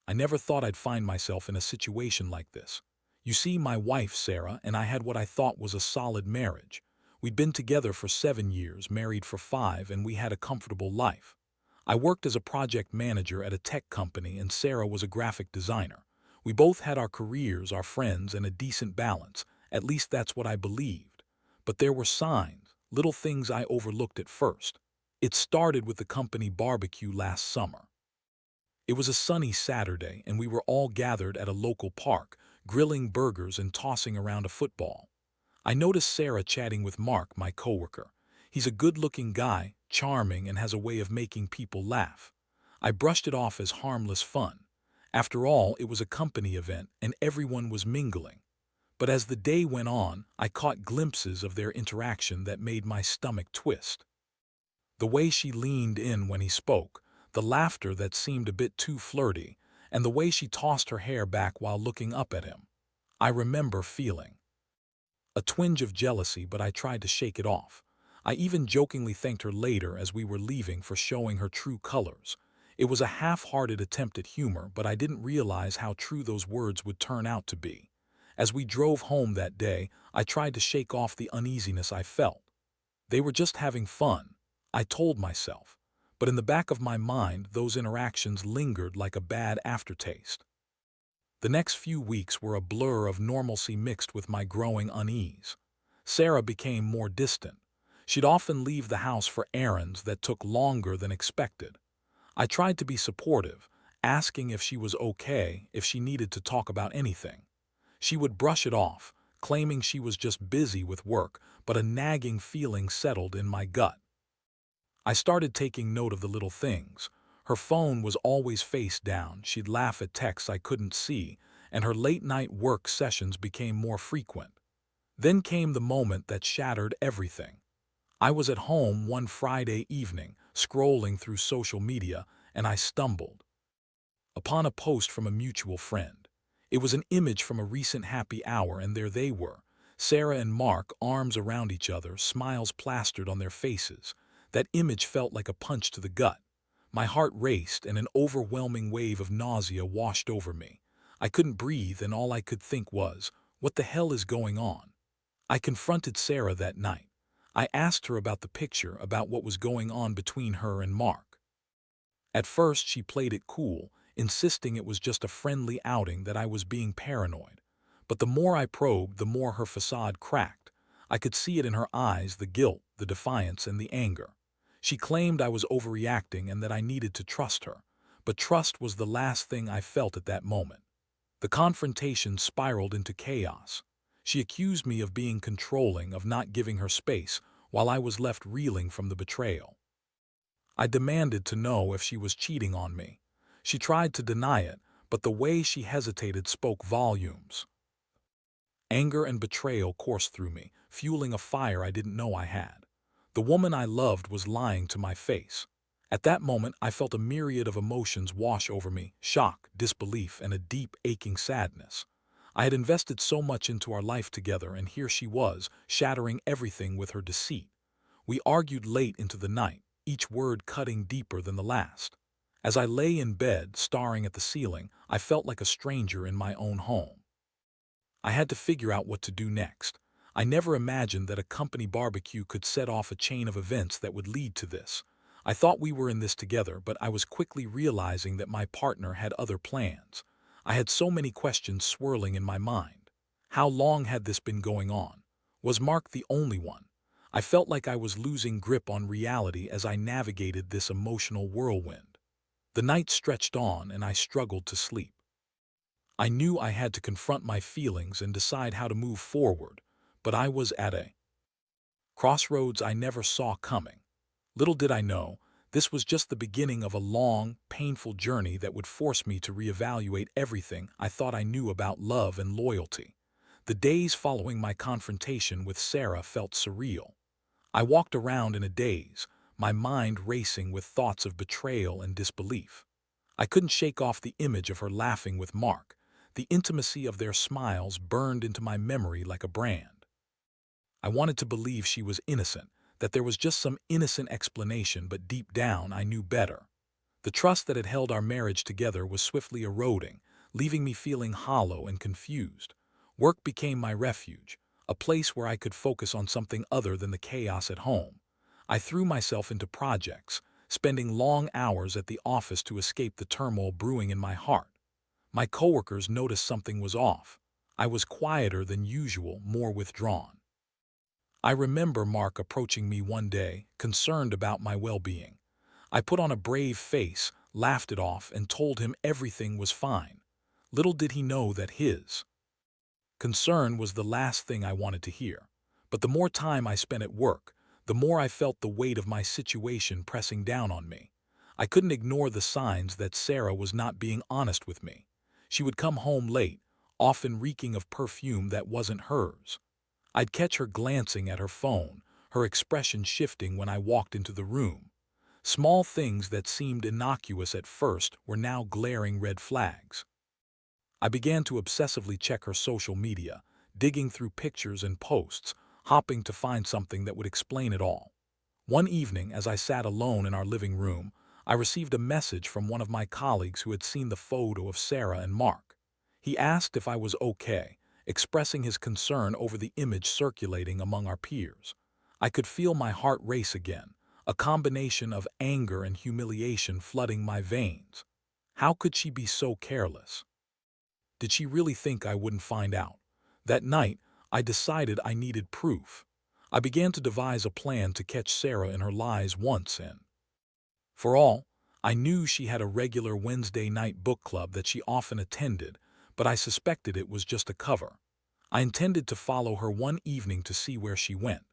I never thought I'd find myself in a situation like this. You see, my wife, Sarah, and I had what I thought was a solid marriage. We'd been together for 7 years, married for 5, and we had a comfortable life. I worked as a project manager at a tech company, and Sarah was a graphic designer. We both had our careers, our friends, and a decent balance. At least that's what I believed. But there were signs, little things I overlooked at first. It started with the company barbecue last summer. It was a sunny Saturday, and we were all gathered at a local park, grilling burgers and tossing around a football. I noticed Sarah chatting with Mark, my coworker. He's a good-looking guy, charming, and has a way of making people laugh. I brushed it off as harmless fun. After all, it was a company event, and everyone was mingling. But as the day went on, I caught glimpses of their interaction that made my stomach twist. The way she leaned in when he spoke, the laughter that seemed a bit too flirty, and the way she tossed her hair back while looking up at him. I remember feeling a twinge of jealousy, but I tried to shake it off. I even jokingly thanked her later as we were leaving for showing her true colors. It was a half-hearted attempt at humor, but I didn't realize how true those words would turn out to be. As we drove home that day, I tried to shake off the uneasiness I felt. They were just having fun, I told myself. But in the back of my mind, those interactions lingered like a bad aftertaste. The next few weeks were a blur of normalcy mixed with my growing unease. Sarah became more distant. She'd often leave the house for errands that took longer than expected. I tried to be supportive, asking if she was okay, if she needed to talk about anything. She would brush it off, claiming she was just busy with work, but a nagging feeling settled in my gut. I started taking note of the little things. Her phone was always face down, she'd laugh at texts I couldn't see, and her late-night work sessions became more frequent. Then came the moment that shattered everything. I was at home one Friday evening, scrolling through social media, and I stumbled upon a post from a mutual friend. It was an image from a recent happy hour, and there they were, Sarah and Mark, arms around each other, smiles plastered on their faces. That image felt like a punch to the gut. My heart raced, and an overwhelming wave of nausea washed over me. I couldn't breathe, and all I could think was, what the hell is going on? I confronted Sarah that night. I asked her about the picture, about what was going on between her and Mark. At first, she played it cool, insisting it was just a friendly outing, that I was being paranoid. But the more I probed, the more her facade cracked. I could see it in her eyes, the guilt, the defiance, and the anger. She claimed I was overreacting and that I needed to trust her. But trust was the last thing I felt at that moment. The confrontation spiraled into chaos. She accused me of being controlling, of not giving her space, while I was left reeling from the betrayal. I demanded to know if she was cheating on me. She tried to deny it, but the way she hesitated spoke volumes. Anger and betrayal coursed through me, fueling a fire I didn't know I had. The woman I loved was lying to my face. At that moment, I felt a myriad of emotions wash over me: shock, disbelief, and a deep, aching sadness. I had invested so much into our life together, and here she was, shattering everything with her deceit. We argued late into the night, each word cutting deeper than the last. As I lay in bed, staring at the ceiling, I felt like a stranger in my own home. I had to figure out what to do next. I never imagined that a company barbecue could set off a chain of events that would lead to this. I thought we were in this together, but I was quickly realizing that my partner had other plans. I had so many questions swirling in my mind. How long had this been going on? Was Mark the only one? I felt like I was losing grip on reality as I navigated this emotional whirlwind. The night stretched on, and I struggled to sleep. I knew I had to confront my feelings and decide how to move forward, but I was at a crossroads I never saw coming. Little did I know, this was just the beginning of a long, painful journey that would force me to reevaluate everything I thought I knew about love and loyalty. The days following my confrontation with Sarah felt surreal. I walked around in a daze, my mind racing with thoughts of betrayal and disbelief. I couldn't shake off the image of her laughing with Mark. The intimacy of their smiles burned into my memory like a brand. I wanted to believe she was innocent, that there was just some innocent explanation, but deep down I knew better. The trust that had held our marriage together was swiftly eroding, leaving me feeling hollow and confused. Work became my refuge, a place where I could focus on something other than the chaos at home. I threw myself into projects, spending long hours at the office to escape the turmoil brewing in my heart. My coworkers noticed something was off. I was quieter than usual, more withdrawn. I remember Mark approaching me one day, concerned about my well-being. I put on a brave face, laughed it off, and told him everything was fine. Little did he know that his concern was the last thing I wanted to hear. But the more time I spent at work, the more I felt the weight of my situation pressing down on me. I couldn't ignore the signs that Sarah was not being honest with me. She would come home late, often reeking of perfume that wasn't hers. I'd catch her glancing at her phone, her expression shifting when I walked into the room. Small things that seemed innocuous at first were now glaring red flags. I began to obsessively check her social media, digging through pictures and posts, hoping to find something that would explain it all. One evening, as I sat alone in our living room, I received a message from one of my colleagues who had seen the photo of Sarah and Mark. He asked if I was okay, expressing his concern over the image circulating among our peers. I could feel my heart race again, a combination of anger and humiliation flooding my veins. How could she be so careless? Did she really think I wouldn't find out? That night, I decided I needed proof. I began to devise a plan to catch Sarah in her lies once and for all. I knew she had a regular Wednesday night book club that she often attended, but I suspected it was just a cover. I intended to follow her one evening to see where she went.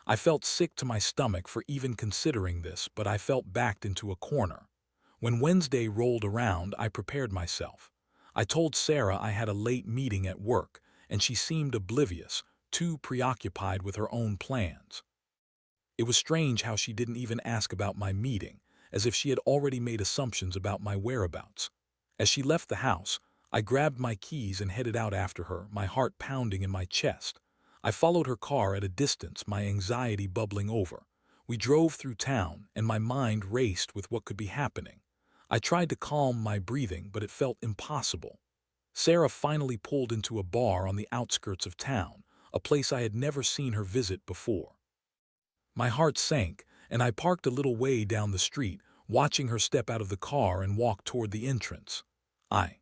I felt sick to my stomach for even considering this, but I felt backed into a corner. When Wednesday rolled around, I prepared myself. I told Sarah I had a late meeting at work, and she seemed oblivious, too preoccupied with her own plans. It was strange how she didn't even ask about my meeting, as if she had already made assumptions about my whereabouts. As she left the house, I grabbed my keys and headed out after her, my heart pounding in my chest. I followed her car at a distance, my anxiety bubbling over. We drove through town, and my mind raced with what could be happening. I tried to calm my breathing, but it felt impossible. Sarah finally pulled into a bar on the outskirts of town, a place I had never seen her visit before. My heart sank, and I parked a little way down the street, watching her step out of the car and walk toward the entrance. I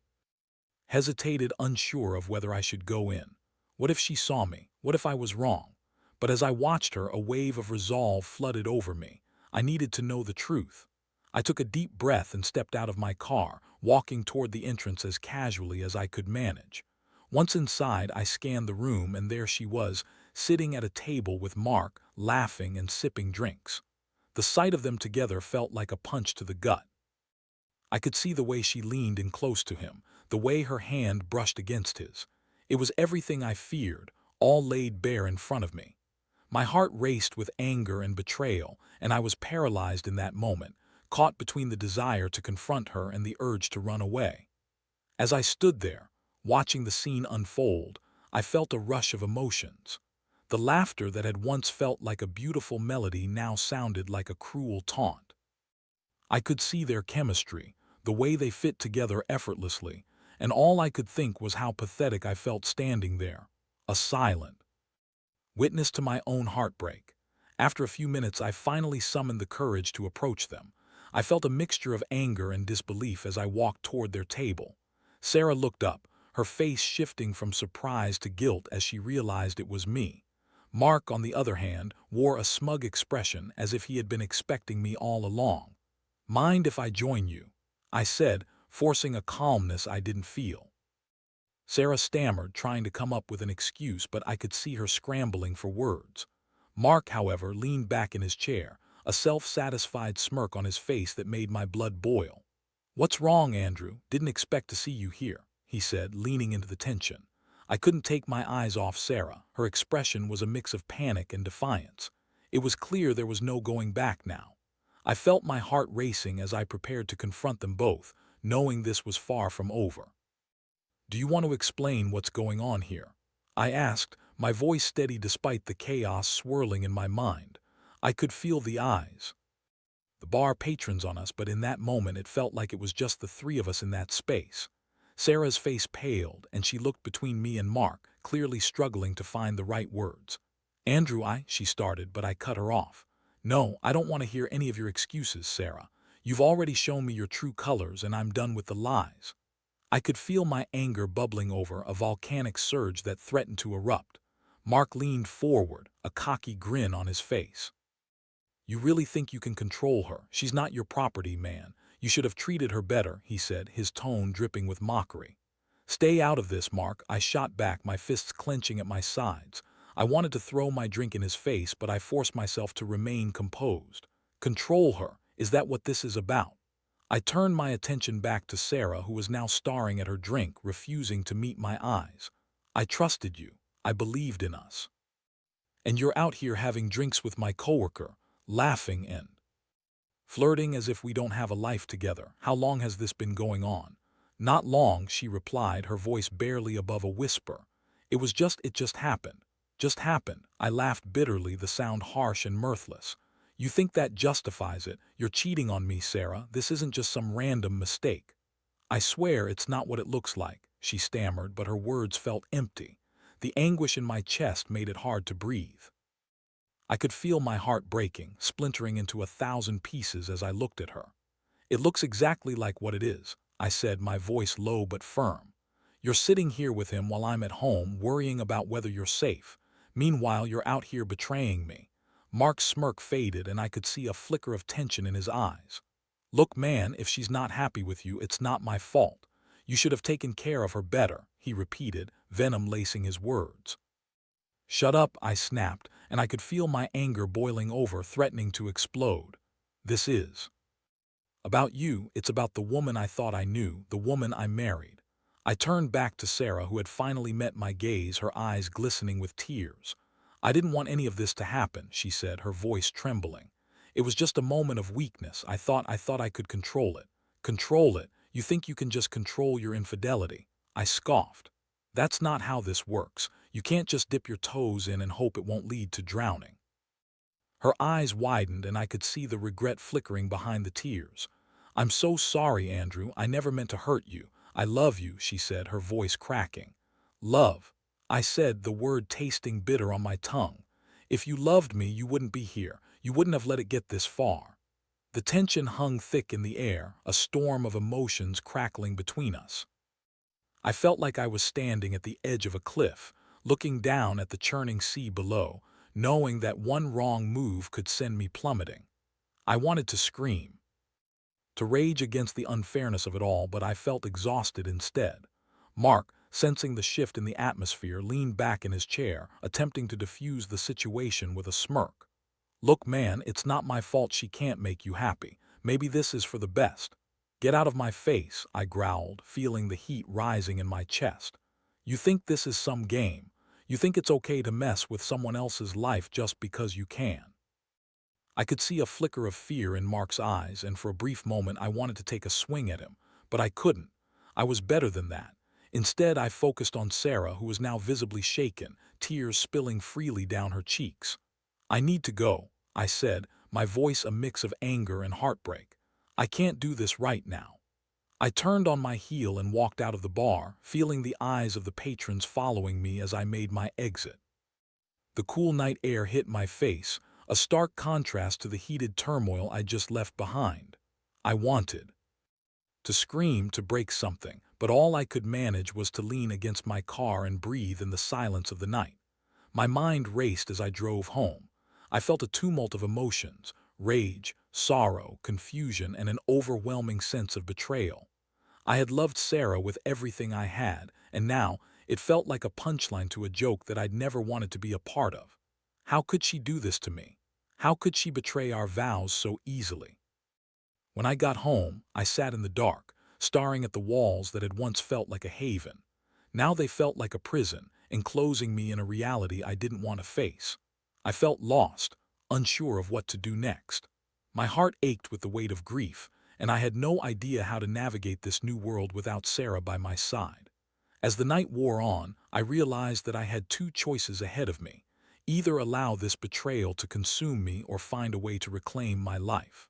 hesitated, unsure of whether I should go in. What if she saw me? What if I was wrong? But as I watched her, a wave of resolve flooded over me. I needed to know the truth. I took a deep breath and stepped out of my car, walking toward the entrance as casually as I could manage. Once inside, I scanned the room, and there she was, sitting at a table with Mark, laughing and sipping drinks. The sight of them together felt like a punch to the gut. I could see the way she leaned in close to him, the way her hand brushed against his. It was everything I feared, all laid bare in front of me. My heart raced with anger and betrayal, and I was paralyzed in that moment, caught between the desire to confront her and the urge to run away. As I stood there, watching the scene unfold, I felt a rush of emotions. The laughter that had once felt like a beautiful melody now sounded like a cruel taunt. I could see their chemistry, the way they fit together effortlessly, and all I could think was how pathetic I felt standing there, a silent witness to my own heartbreak. After a few minutes, I finally summoned the courage to approach them. I felt a mixture of anger and disbelief as I walked toward their table. Sarah looked up, her face shifting from surprise to guilt as she realized it was me. Mark, on the other hand, wore a smug expression as if he had been expecting me all along. "Mind if I join you?" I said, forcing a calmness I didn't feel. Sarah stammered, trying to come up with an excuse, but I could see her scrambling for words. Mark, however, leaned back in his chair, a self-satisfied smirk on his face that made my blood boil. "What's wrong, Andrew? Didn't expect to see you here," he said, leaning into the tension. I couldn't take my eyes off Sarah. Her expression was a mix of panic and defiance. It was clear there was no going back now. I felt my heart racing as I prepared to confront them both, knowing this was far from over. "Do you want to explain what's going on here?" I asked, my voice steady despite the chaos swirling in my mind. I could feel the eyes the bar patrons on us, but in that moment it felt like it was just the three of us in that space. Sarah's face paled, and she looked between me and Mark, clearly struggling to find the right words. Andrew, she started, but I cut her off. No, I don't want to hear any of your excuses, Sarah. You've already shown me your true colors, and I'm done with the lies. I could feel my anger bubbling over, a volcanic surge that threatened to erupt. Mark leaned forward, a cocky grin on his face. You really think you can control her? She's not your property, man. You should have treated her better, he said, his tone dripping with mockery. Stay out of this, Mark, I shot back, my fists clenching at my sides. I wanted to throw my drink in his face, but I forced myself to remain composed. Control her, is that what this is about? I turned my attention back to Sarah, who was now staring at her drink, refusing to meet my eyes. I trusted you. I believed in us. And you're out here having drinks with my coworker, laughing and flirting as if we don't have a life together. How long has this been going on? Not long, she replied, her voice barely above a whisper. It just happened. Just happened. I laughed bitterly, the sound harsh and mirthless. You think that justifies it? You're cheating on me, Sarah. This isn't just some random mistake. I swear it's not what it looks like, she stammered, but her words felt empty. The anguish in my chest made it hard to breathe. I could feel my heart breaking, splintering into 1,000 pieces as I looked at her. It looks exactly like what it is, I said, my voice low but firm. You're sitting here with him while I'm at home, worrying about whether you're safe. Meanwhile, you're out here betraying me. Mark's smirk faded, and I could see a flicker of tension in his eyes. Look, man, if she's not happy with you, it's not my fault. You should have taken care of her better, he repeated, venom lacing his words. Shut up, I snapped, and I could feel my anger boiling over, threatening to explode. This is about you. It's about the woman I thought I knew, the woman I married. I turned back to Sarah, who had finally met my gaze, her eyes glistening with tears. I didn't want any of this to happen, she said, her voice trembling. It was just a moment of weakness. I thought I could control it. Control it? You think you can just control your infidelity? I scoffed. That's not how this works. You can't just dip your toes in and hope it won't lead to drowning. Her eyes widened, and I could see the regret flickering behind the tears. I'm so sorry, Andrew. I never meant to hurt you. I love you, she said, her voice cracking. Love, I said, the word tasting bitter on my tongue. If you loved me, you wouldn't be here. You wouldn't have let it get this far. The tension hung thick in the air, a storm of emotions crackling between us. I felt like I was standing at the edge of a cliff, looking down at the churning sea below, knowing that one wrong move could send me plummeting. I wanted to scream, to rage against the unfairness of it all, but I felt exhausted instead. Mark, sensing the shift in the atmosphere, leaned back in his chair, attempting to diffuse the situation with a smirk. Look, man, it's not my fault she can't make you happy. Maybe this is for the best. Get out of my face, I growled, feeling the heat rising in my chest. You think this is some game? You think it's okay to mess with someone else's life just because you can? I could see a flicker of fear in Mark's eyes, and for a brief moment I wanted to take a swing at him, but I couldn't. I was better than that. Instead, I focused on Sarah, who was now visibly shaken, tears spilling freely down her cheeks. I need to go, I said, my voice a mix of anger and heartbreak. I can't do this right now. I turned on my heel and walked out of the bar, feeling the eyes of the patrons following me as I made my exit. The cool night air hit my face, a stark contrast to the heated turmoil I just left behind. I wanted to scream, to break something, but all I could manage was to lean against my car and breathe in the silence of the night. My mind raced as I drove home. I felt a tumult of emotions: rage, sorrow, confusion, and an overwhelming sense of betrayal. I had loved Sarah with everything I had, and now it felt like a punchline to a joke that I'd never wanted to be a part of. How could she do this to me? How could she betray our vows so easily? When I got home, I sat in the dark, staring at the walls that had once felt like a haven. Now they felt like a prison, enclosing me in a reality I didn't want to face. I felt lost, unsure of what to do next. My heart ached with the weight of grief, and I had no idea how to navigate this new world without Sarah by my side. As the night wore on, I realized that I had two choices ahead of me: either allow this betrayal to consume me or find a way to reclaim my life.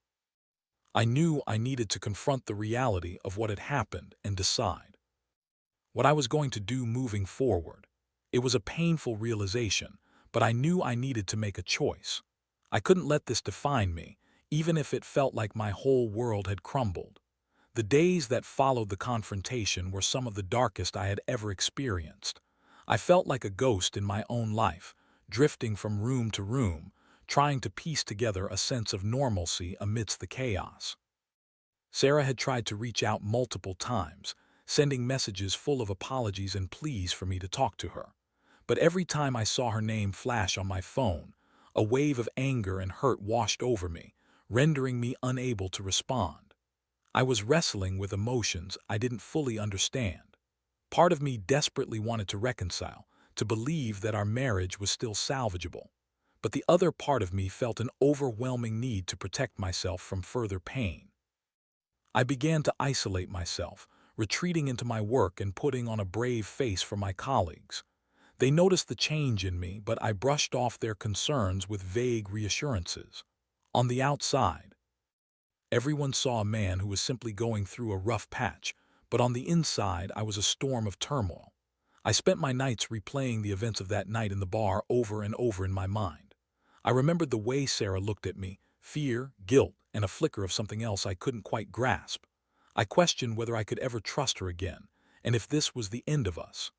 I knew I needed to confront the reality of what had happened and decide what I was going to do moving forward. It was a painful realization, but I knew I needed to make a choice. I couldn't let this define me, even if it felt like my whole world had crumbled. The days that followed the confrontation were some of the darkest I had ever experienced. I felt like a ghost in my own life, drifting from room to room, trying to piece together a sense of normalcy amidst the chaos. Sarah had tried to reach out multiple times, sending messages full of apologies and pleas for me to talk to her. But every time I saw her name flash on my phone, a wave of anger and hurt washed over me, rendering me unable to respond. I was wrestling with emotions I didn't fully understand. Part of me desperately wanted to reconcile, to believe that our marriage was still salvageable. But the other part of me felt an overwhelming need to protect myself from further pain. I began to isolate myself, retreating into my work and putting on a brave face for my colleagues. They noticed the change in me, but I brushed off their concerns with vague reassurances. On the outside, everyone saw a man who was simply going through a rough patch, but on the inside I was a storm of turmoil. I spent my nights replaying the events of that night in the bar over and over in my mind. I remembered the way Sarah looked at me, fear, guilt, and a flicker of something else I couldn't quite grasp. I questioned whether I could ever trust her again, and if this was the end of us.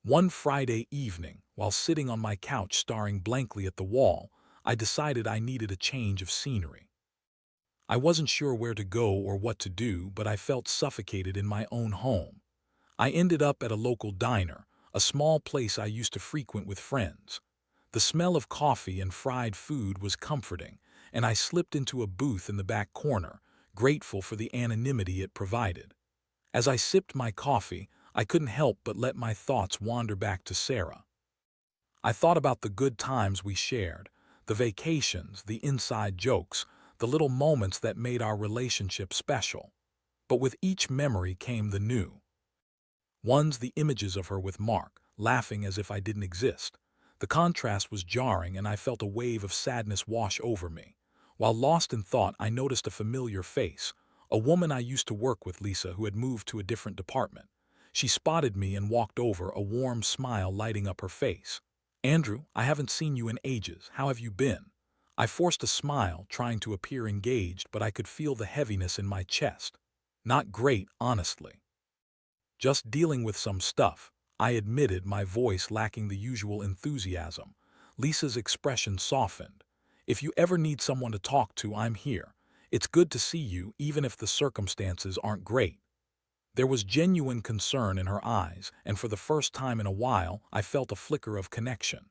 One Friday evening, while sitting on my couch staring blankly at the wall, I decided I needed a change of scenery. I wasn't sure where to go or what to do, but I felt suffocated in my own home. I ended up at a local diner, a small place I used to frequent with friends. The smell of coffee and fried food was comforting, and I slipped into a booth in the back corner, grateful for the anonymity it provided. As I sipped my coffee, I couldn't help but let my thoughts wander back to Sarah. I thought about the good times we shared, the vacations, the inside jokes, the little moments that made our relationship special. But with each memory came the new ones, the images of her with Mark, laughing as if I didn't exist. The contrast was jarring, and I felt a wave of sadness wash over me. While lost in thought, I noticed a familiar face, a woman I used to work with, Lisa, who had moved to a different department. She spotted me and walked over, a warm smile lighting up her face. "Andrew, I haven't seen you in ages. How have you been?" I forced a smile, trying to appear engaged, but I could feel the heaviness in my chest. "Not great, honestly. Just dealing with some stuff," I admitted, my voice lacking the usual enthusiasm. Lisa's expression softened. "If you ever need someone to talk to, I'm here. It's good to see you, even if the circumstances aren't great." There was genuine concern in her eyes, and for the first time in a while, I felt a flicker of connection.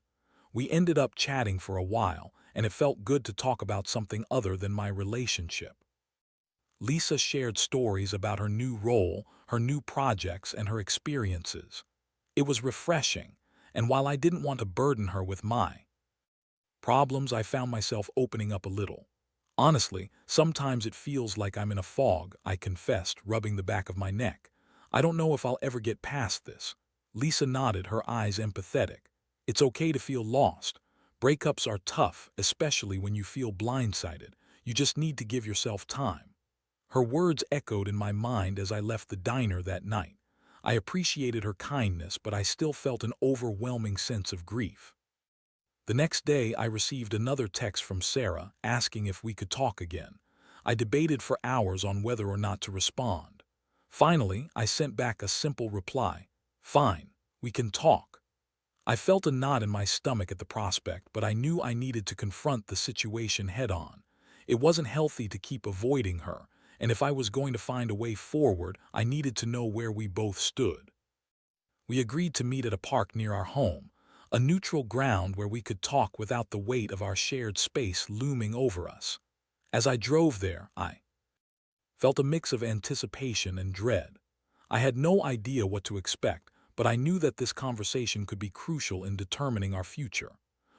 We ended up chatting for a while, and it felt good to talk about something other than my relationship. Lisa shared stories about her new role, her new projects, and her experiences. It was refreshing, and while I didn't want to burden her with my problems, I found myself opening up a little. "Honestly, sometimes it feels like I'm in a fog," I confessed, rubbing the back of my neck. "I don't know if I'll ever get past this." Lisa nodded, her eyes empathetic. "It's okay to feel lost. Breakups are tough, especially when you feel blindsided. You just need to give yourself time." Her words echoed in my mind as I left the diner that night. I appreciated her kindness, but I still felt an overwhelming sense of grief. The next day, I received another text from Sarah asking if we could talk again. I debated for hours on whether or not to respond. Finally, I sent back a simple reply: "Fine, we can talk." I felt a knot in my stomach at the prospect, but I knew I needed to confront the situation head-on. It wasn't healthy to keep avoiding her, and if I was going to find a way forward, I needed to know where we both stood. We agreed to meet at a park near our home, a neutral ground where we could talk without the weight of our shared space looming over us. As I drove there, I felt a mix of anticipation and dread. I had no idea what to expect, but I knew that this conversation could be crucial in determining our future.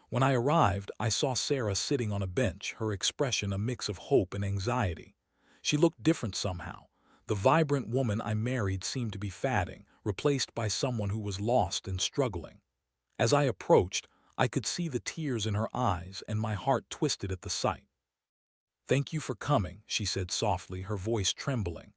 When I arrived, I saw Sarah sitting on a bench, her expression a mix of hope and anxiety. She looked different somehow. The vibrant woman I married seemed to be fading, replaced by someone who was lost and struggling. As I approached, I could see the tears in her eyes, and my heart twisted at the sight. "Thank you for coming," she said softly, her voice trembling.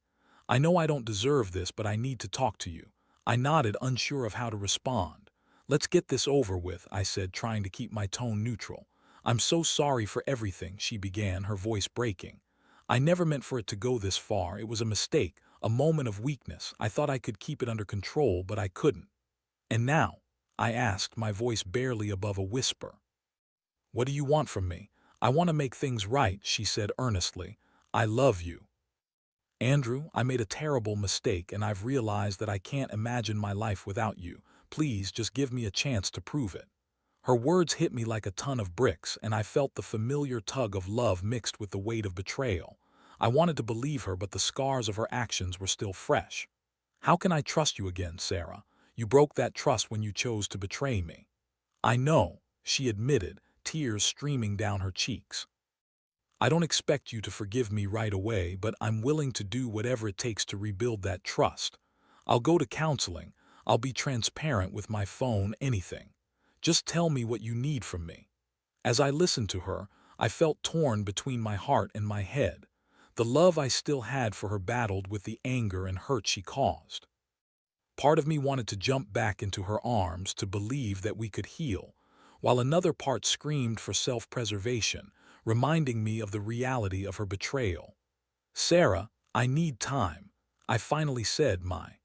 "I know I don't deserve this, but I need to talk to you." I nodded, unsure of how to respond. "Let's get this over with," I said, trying to keep my tone neutral. "I'm so sorry for everything," she began, her voice breaking. "I never meant for it to go this far. It was a mistake, a moment of weakness. I thought I could keep it under control, but I couldn't." "And now?" I asked, my voice barely above a whisper. "What do you want from me?" "I want to make things right," she said earnestly. "I love you. Andrew, I made a terrible mistake, and I've realized that I can't imagine my life without you. Please just give me a chance to prove it." Her words hit me like a ton of bricks, and I felt the familiar tug of love mixed with the weight of betrayal. I wanted to believe her, but the scars of her actions were still fresh. "How can I trust you again, Sarah? You broke that trust when you chose to betray me." "I know," she admitted, tears streaming down her cheeks. "I don't expect you to forgive me right away, but I'm willing to do whatever it takes to rebuild that trust. I'll go to counseling. I'll be transparent with my phone, anything. Just tell me what you need from me." As I listened to her, I felt torn between my heart and my head. The love I still had for her battled with the anger and hurt she caused. Part of me wanted to jump back into her arms to believe that we could heal, while another part screamed for self-preservation, reminding me of the reality of her betrayal. "Sarah, I need time," I finally said, my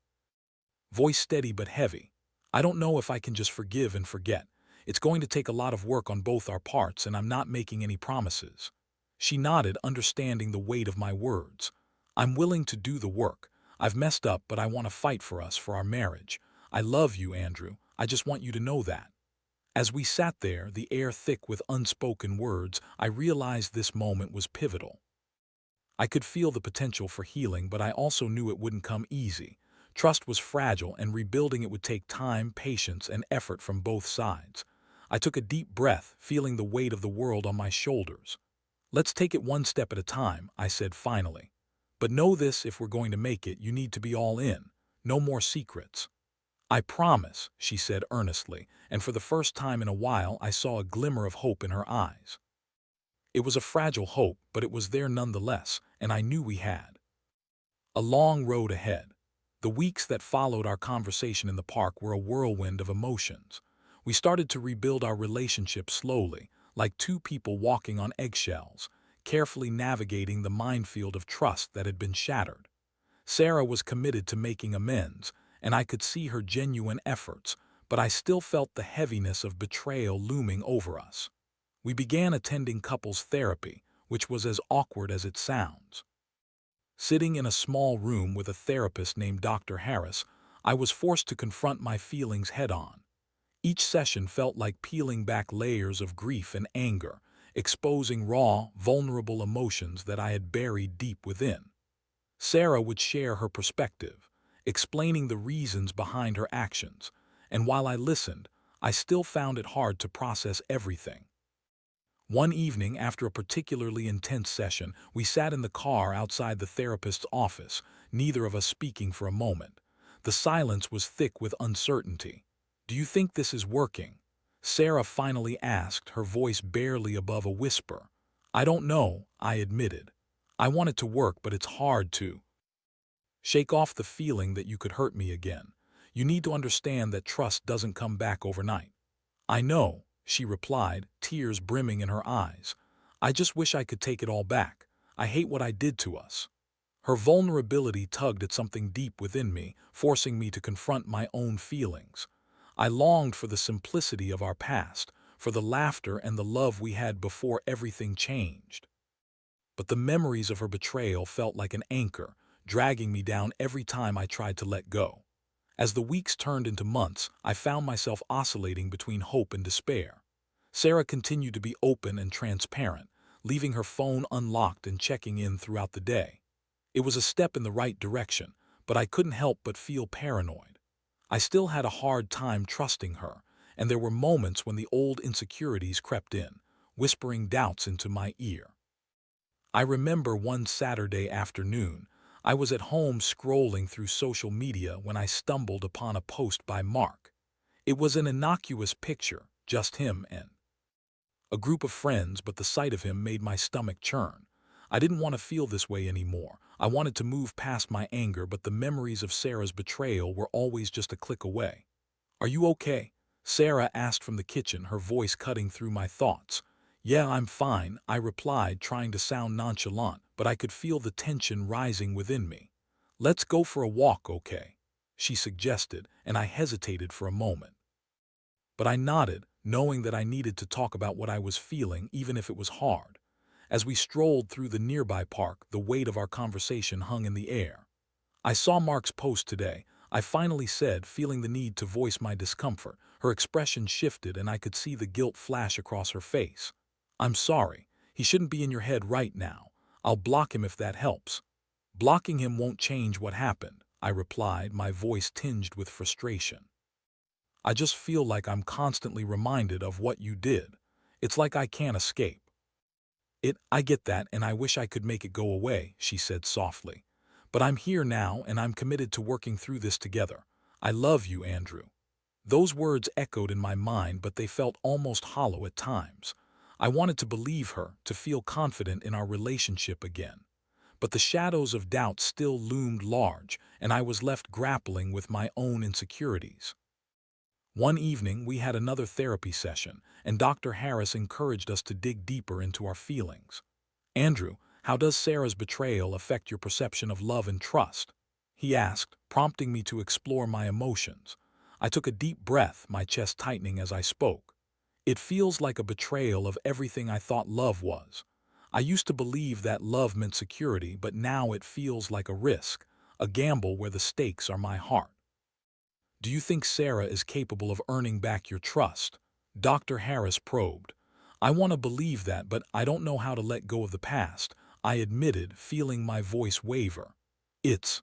voice steady but heavy. "I don't know if I can just forgive and forget. It's going to take a lot of work on both our parts, and I'm not making any promises." She nodded, understanding the weight of my words. "I'm willing to do the work. I've messed up, but I want to fight for us, for our marriage. I love you, Andrew. I just want you to know that." As we sat there, the air thick with unspoken words, I realized this moment was pivotal. I could feel the potential for healing, but I also knew it wouldn't come easy. Trust was fragile, and rebuilding it would take time, patience, and effort from both sides. I took a deep breath, feeling the weight of the world on my shoulders. "Let's take it one step at a time," I said finally. "But know this, if we're going to make it, you need to be all in. No more secrets." "I promise," she said earnestly, and for the first time in a while I saw a glimmer of hope in her eyes. It was a fragile hope, but it was there nonetheless, and I knew we had a long road ahead. The weeks that followed our conversation in the park were a whirlwind of emotions. We started to rebuild our relationship slowly, like two people walking on eggshells, carefully navigating the minefield of trust that had been shattered. Sarah was committed to making amends, and I could see her genuine efforts, but I still felt the heaviness of betrayal looming over us. We began attending couples therapy, which was as awkward as it sounds. Sitting in a small room with a therapist named Dr. Harris, I was forced to confront my feelings head-on. Each session felt like peeling back layers of grief and anger, exposing raw, vulnerable emotions that I had buried deep within. Sarah would share her perspective, explaining the reasons behind her actions, and while I listened, I still found it hard to process everything. One evening, after a particularly intense session, we sat in the car outside the therapist's office, neither of us speaking for a moment. The silence was thick with uncertainty. "Do you think this is working?" Sarah finally asked, her voice barely above a whisper. "I don't know," I admitted. "I want it to work, but it's hard to shake off the feeling that you could hurt me again. You need to understand that trust doesn't come back overnight." "I know," she replied, tears brimming in her eyes. "I just wish I could take it all back. I hate what I did to us." Her vulnerability tugged at something deep within me, forcing me to confront my own feelings. I longed for the simplicity of our past, for the laughter and the love we had before everything changed. But the memories of her betrayal felt like an anchor, dragging me down every time I tried to let go. As the weeks turned into months, I found myself oscillating between hope and despair. Sarah continued to be open and transparent, leaving her phone unlocked and checking in throughout the day. It was a step in the right direction, but I couldn't help but feel paranoid. I still had a hard time trusting her, and there were moments when the old insecurities crept in, whispering doubts into my ear. I remember one Saturday afternoon, I was at home scrolling through social media when I stumbled upon a post by Mark. It was an innocuous picture, just him and a group of friends, but the sight of him made my stomach churn. I didn't want to feel this way anymore. I wanted to move past my anger, but the memories of Sarah's betrayal were always just a click away. "Are you okay?" Sarah asked from the kitchen, her voice cutting through my thoughts. "Yeah, I'm fine," I replied, trying to sound nonchalant, but I could feel the tension rising within me. "Let's go for a walk, okay?" she suggested, and I hesitated for a moment. But I nodded, knowing that I needed to talk about what I was feeling, even if it was hard. As we strolled through the nearby park, the weight of our conversation hung in the air. "I saw Mark's post today," I finally said, feeling the need to voice my discomfort. Her expression shifted, and I could see the guilt flash across her face. "I'm sorry. He shouldn't be in your head right now. I'll block him if that helps." "Blocking him won't change what happened," I replied, my voice tinged with frustration. "I just feel like I'm constantly reminded of what you did. It's like I can't escape." I get that, and I wish I could make it go away," she said softly. "But I'm here now, and I'm committed to working through this together. I love you, Andrew." Those words echoed in my mind, but they felt almost hollow at times. I wanted to believe her, to feel confident in our relationship again. But the shadows of doubt still loomed large, and I was left grappling with my own insecurities. One evening, we had another therapy session, and Dr. Harris encouraged us to dig deeper into our feelings. "Andrew, how does Sarah's betrayal affect your perception of love and trust?" he asked, prompting me to explore my emotions. I took a deep breath, my chest tightening as I spoke. "It feels like a betrayal of everything I thought love was. I used to believe that love meant security, but now it feels like a risk, a gamble where the stakes are my heart." "Do you think Sarah is capable of earning back your trust?" Dr. Harris probed. "I want to believe that, but I don't know how to let go of the past," I admitted, feeling my voice waver. "It's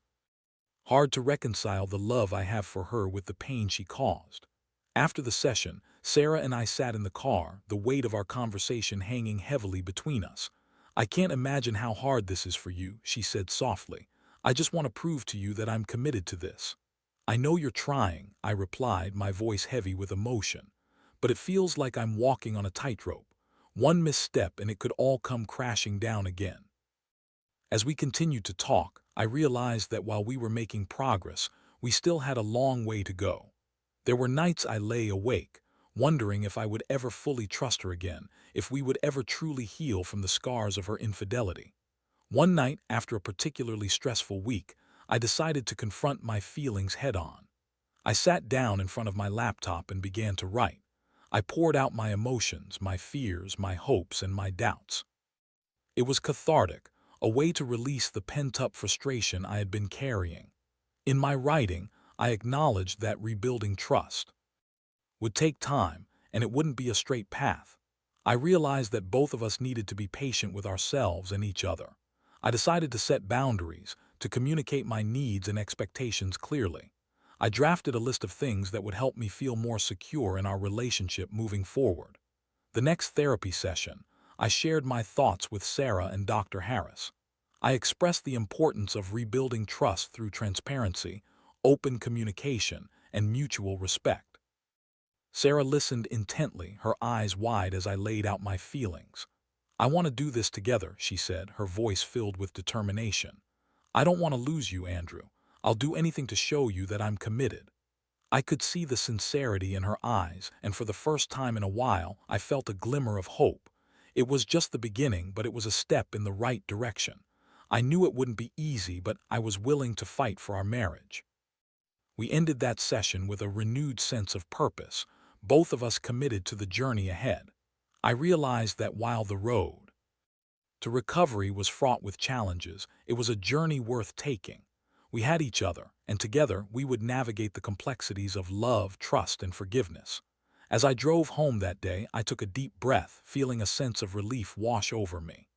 hard to reconcile the love I have for her with the pain she caused." After the session, Sarah and I sat in the car, the weight of our conversation hanging heavily between us. "I can't imagine how hard this is for you," she said softly. "I just want to prove to you that I'm committed to this." "I know you're trying," I replied, my voice heavy with emotion. "But it feels like I'm walking on a tightrope. One misstep and it could all come crashing down again." As we continued to talk, I realized that while we were making progress, we still had a long way to go. There were nights I lay awake, wondering if I would ever fully trust her again, if we would ever truly heal from the scars of her infidelity. One night, after a particularly stressful week, I decided to confront my feelings head-on. I sat down in front of my laptop and began to write. I poured out my emotions, my fears, my hopes, and my doubts. It was cathartic, a way to release the pent-up frustration I had been carrying. In my writing, I acknowledged that rebuilding trust would take time, and it wouldn't be a straight path. I realized that both of us needed to be patient with ourselves and each other. I decided to set boundaries, to communicate my needs and expectations clearly. I drafted a list of things that would help me feel more secure in our relationship moving forward. The next therapy session, I shared my thoughts with Sarah and Dr. Harris. I expressed the importance of rebuilding trust through transparency, open communication, and mutual respect. Sarah listened intently, her eyes wide as I laid out my feelings. "I want to do this together," she said, her voice filled with determination. "I don't want to lose you, Andrew. I'll do anything to show you that I'm committed." I could see the sincerity in her eyes, and for the first time in a while, I felt a glimmer of hope. It was just the beginning, but it was a step in the right direction. I knew it wouldn't be easy, but I was willing to fight for our marriage. We ended that session with a renewed sense of purpose, both of us committed to the journey ahead. I realized that while the road to recovery was fraught with challenges, it was a journey worth taking. We had each other, and together we would navigate the complexities of love, trust, and forgiveness. As I drove home that day, I took a deep breath, feeling a sense of relief wash over me.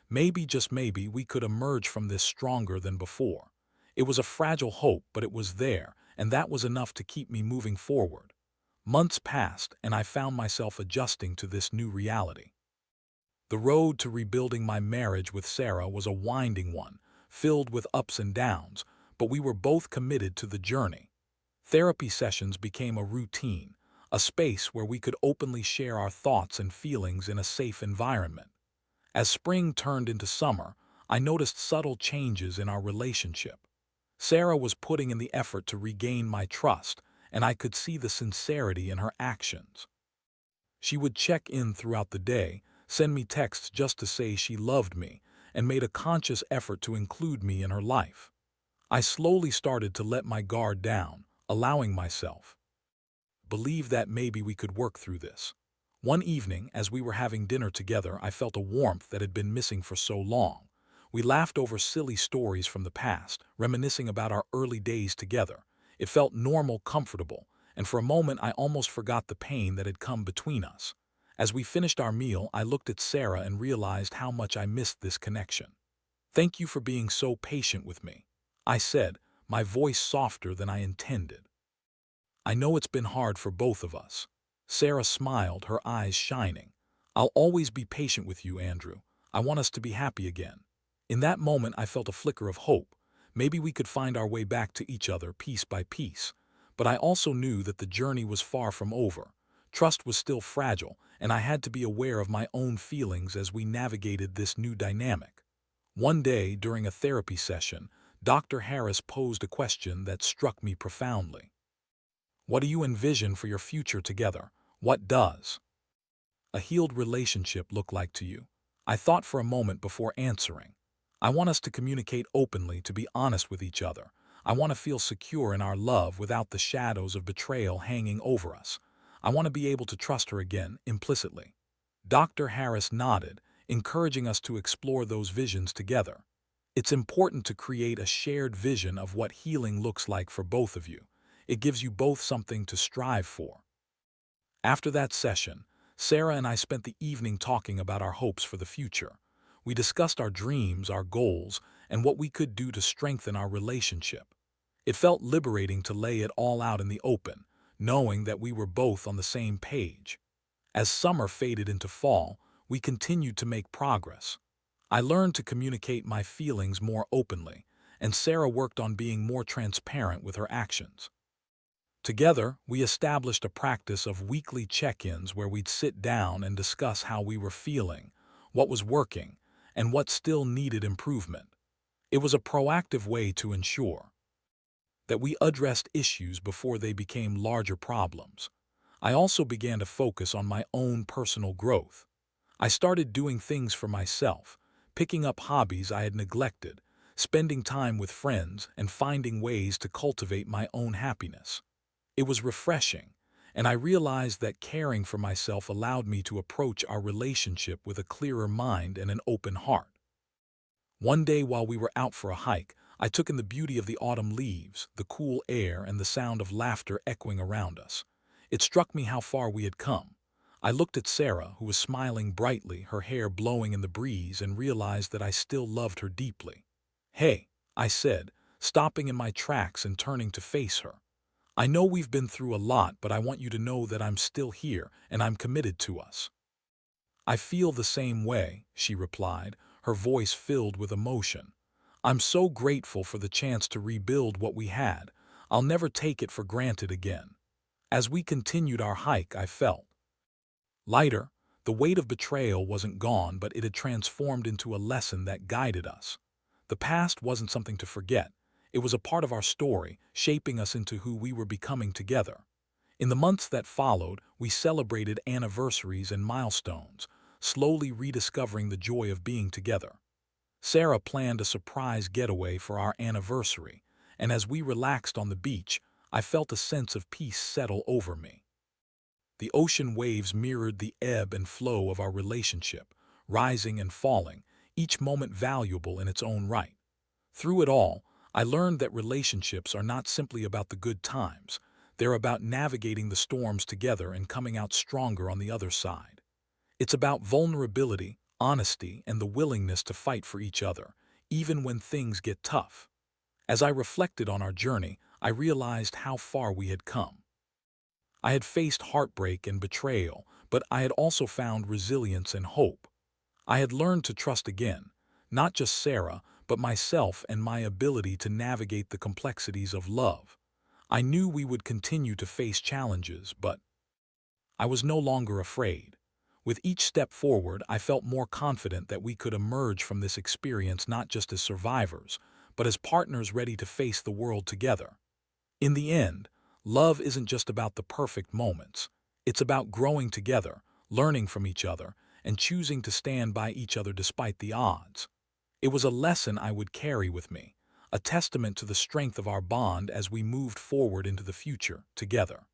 Maybe, just maybe, we could emerge from this stronger than before. It was a fragile hope, but it was there, and that was enough to keep me moving forward. Months passed, and I found myself adjusting to this new reality. The road to rebuilding my marriage with Sarah was a winding one, filled with ups and downs, but we were both committed to the journey. Therapy sessions became a routine, a space where we could openly share our thoughts and feelings in a safe environment. As spring turned into summer, I noticed subtle changes in our relationship. Sarah was putting in the effort to regain my trust, and I could see the sincerity in her actions. She would check in throughout the day, send me texts just to say she loved me, and made a conscious effort to include me in her life. I slowly started to let my guard down, allowing myself believe that maybe we could work through this. One evening, as we were having dinner together, I felt a warmth that had been missing for so long. We laughed over silly stories from the past, reminiscing about our early days together. It felt normal, comfortable, and for a moment I almost forgot the pain that had come between us. As we finished our meal, I looked at Sarah and realized how much I missed this connection. "Thank you for being so patient with me," I said, my voice softer than I intended. "I know it's been hard for both of us." Sarah smiled, her eyes shining. "I'll always be patient with you, Andrew. I want us to be happy again." In that moment, I felt a flicker of hope. Maybe we could find our way back to each other piece by piece. But I also knew that the journey was far from over. Trust was still fragile, and I had to be aware of my own feelings as we navigated this new dynamic. One day, during a therapy session, Dr. Harris posed a question that struck me profoundly. "What do you envision for your future together? What does a healed relationship look like to you?" I thought for a moment before answering. "I want us to communicate openly, to be honest with each other. I want to feel secure in our love without the shadows of betrayal hanging over us. I want to be able to trust her again, implicitly." Dr. Harris nodded, encouraging us to explore those visions together. "It's important to create a shared vision of what healing looks like for both of you. It gives you both something to strive for." After that session, Sarah and I spent the evening talking about our hopes for the future. We discussed our dreams, our goals, and what we could do to strengthen our relationship. It felt liberating to lay it all out in the open, knowing that we were both on the same page. As summer faded into fall, we continued to make progress. I learned to communicate my feelings more openly, and Sarah worked on being more transparent with her actions. Together, we established a practice of weekly check-ins where we'd sit down and discuss how we were feeling, what was working, and what still needed improvement. It was a proactive way to ensure that we addressed issues before they became larger problems. I also began to focus on my own personal growth. I started doing things for myself, picking up hobbies I had neglected, spending time with friends, and finding ways to cultivate my own happiness. It was refreshing, and I realized that caring for myself allowed me to approach our relationship with a clearer mind and an open heart. One day while we were out for a hike, I took in the beauty of the autumn leaves, the cool air, and the sound of laughter echoing around us. It struck me how far we had come. I looked at Sarah, who was smiling brightly, her hair blowing in the breeze, and realized that I still loved her deeply. "Hey," I said, stopping in my tracks and turning to face her. "I know we've been through a lot, but I want you to know that I'm still here and I'm committed to us." "I feel the same way," she replied, her voice filled with emotion. "I'm so grateful for the chance to rebuild what we had. I'll never take it for granted again." As we continued our hike, I felt lighter. The weight of betrayal wasn't gone, but it had transformed into a lesson that guided us. The past wasn't something to forget. It was a part of our story, shaping us into who we were becoming together. In the months that followed, we celebrated anniversaries and milestones, slowly rediscovering the joy of being together. Sarah planned a surprise getaway for our anniversary, and as we relaxed on the beach, I felt a sense of peace settle over me. The ocean waves mirrored the ebb and flow of our relationship, rising and falling, each moment valuable in its own right. Through it all, I learned that relationships are not simply about the good times. They're about navigating the storms together and coming out stronger on the other side. It's about vulnerability, honesty, and the willingness to fight for each other, even when things get tough. As I reflected on our journey, I realized how far we had come. I had faced heartbreak and betrayal, but I had also found resilience and hope. I had learned to trust again, not just Sarah, but myself and my ability to navigate the complexities of love. I knew we would continue to face challenges, but I was no longer afraid. With each step forward, I felt more confident that we could emerge from this experience not just as survivors, but as partners ready to face the world together. In the end, love isn't just about the perfect moments. It's about growing together, learning from each other, and choosing to stand by each other despite the odds. It was a lesson I would carry with me, a testament to the strength of our bond as we moved forward into the future together.